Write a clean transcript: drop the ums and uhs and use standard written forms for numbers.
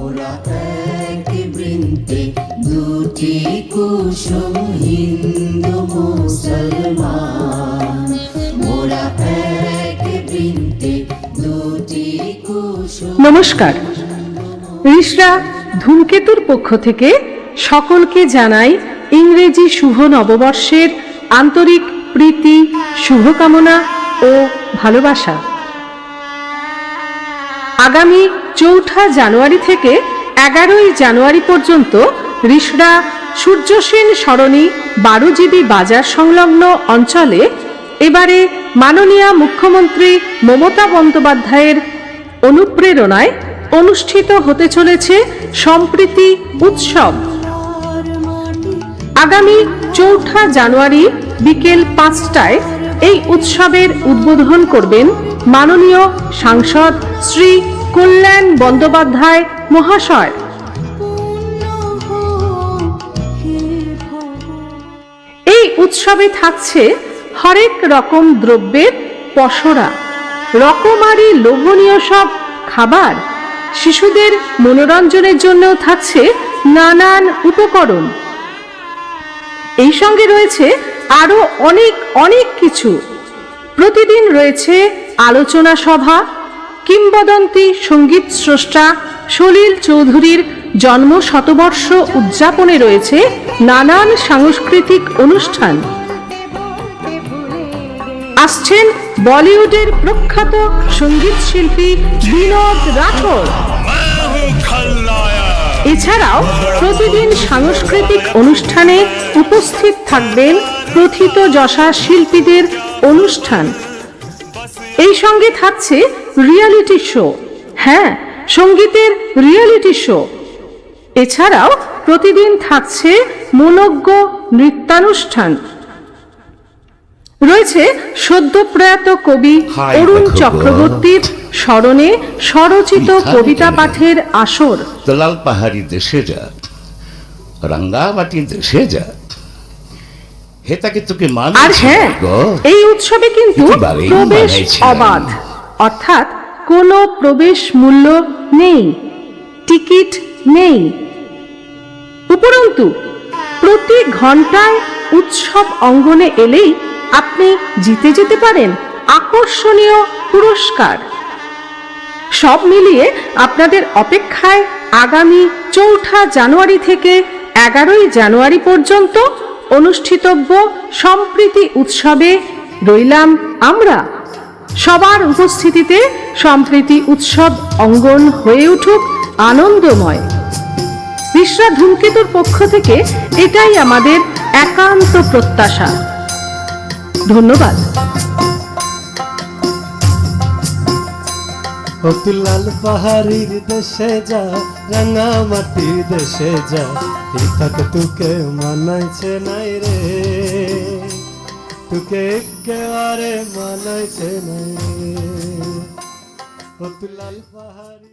মোরা এক বৃন্তে দুটি কুসুম হিন্দু মুসলমান, মোরা এক বৃন্তে দুটি কুসুম। নমস্কার, ঋষরা ধূমকেতুর পক্ষ থেকে সকলকে জানাই ইংরেজি শুভ নববর্ষের আন্তরিক প্রীতি, শুভকামনা ও ভালোবাসা। আগামী ৪ঠা জানুয়ারি থেকে ১১ই জানুয়ারি পর্যন্ত ঋষরা সূর্যসেন সরণি ১২ জিবি বাজার সংলগ্ন অঞ্চলে এবারে মাননীয় মুখ্যমন্ত্রী মমতা বন্দ্যোপাধ্যায়ের অনুপ্রেরণায় অনুষ্ঠিত হতে চলেছে সম্প্রীতি উৎসব। আগামী ৪ঠা জানুয়ারি বিকেল ৫টায় এই উৎসবের উদ্বোধন করবেন মাননীয় সাংসদ শ্রী কল্যাণ বন্দ্যোপাধ্যায় মহাশয়। এই উৎসবে থাকছে হরেক রকম দ্রব্যের পসরা, রকমারি লোভনীয় সব খাবার, শিশুদের মনোরঞ্জনের জন্যও থাকছে নানান উপকরণ। এই সঙ্গে রয়েছে আরো অনেক কিছু। প্রতিদিন রয়েছে আলোচনা সভা, কিংবদন্তি সঙ্গীত স্রষ্টা সলিল চৌধুরীর জন্ম শতবর্ষ উদযাপনে রয়েছে নানান সাংস্কৃতিক অনুষ্ঠান। আসছেন বলিউডের প্রখ্যাত সঙ্গীত শিল্পী বিনোদ রাঠোর। এছাড়াও প্রতিদিন সাংস্কৃতিক অনুষ্ঠানে উপস্থিত থাকবেন প্রথিতযশা শিল্পীদের অনুষ্ঠান। এই সঙ্গে থাকছে রিয়েলিটি শো, হ্যাঁ, সঙ্গীতের রিয়েলিটি শো। এছাড়াও প্রতিদিন থাকছে মনোজ্ঞ নৃত্যানুষ্ঠান। রয়েছে সদ্যপ্রয়াত কবি অরুণ চক্রবর্তীর স্মরণে স্বরচিত কবিতা পাঠের আসর। লাল পাহাড়ি দেশে যা, রাঙ্গামাটি দেশে যা, হেতাকে তোকে মানে। আর হ্যাঁ, এই উৎসবে কিন্তু প্রবেশ অবাধ, অর্থাৎ কোনো প্রবেশ মূল্য নেই, টিকিট নেই। উপরন্তু প্রতি ঘন্টায় উৎসব অঙ্গনে এলেই আপনি জিতে যেতে পারেন আকর্ষণীয় পুরস্কার। সব মিলিয়ে আপনাদের অপেক্ষায় আগামী ৪ঠা জানুয়ারি থেকে ১১ই জানুয়ারি পর্যন্ত অনুষ্ঠিতব্য সম্প্রীতি উৎসবে রইলাম আমরা। সবার উপস্থিতিতে সম্প্রীতি উৎসব অঙ্গন হয়ে উঠুক আনন্দময়। ঋষরা ধূমকেতুর পক্ষ থেকে এটাই আমাদের একান্ত প্রত্যাশা। ধন্যবাদ। লাল পাহাড়ির দেশে যা, রাঙামাটির দেশে যা, এটাকে তোকে মানাইছে নাই রে, তোকে একেবারে মানাইছে নাই রে। লাল পাহাড়ি।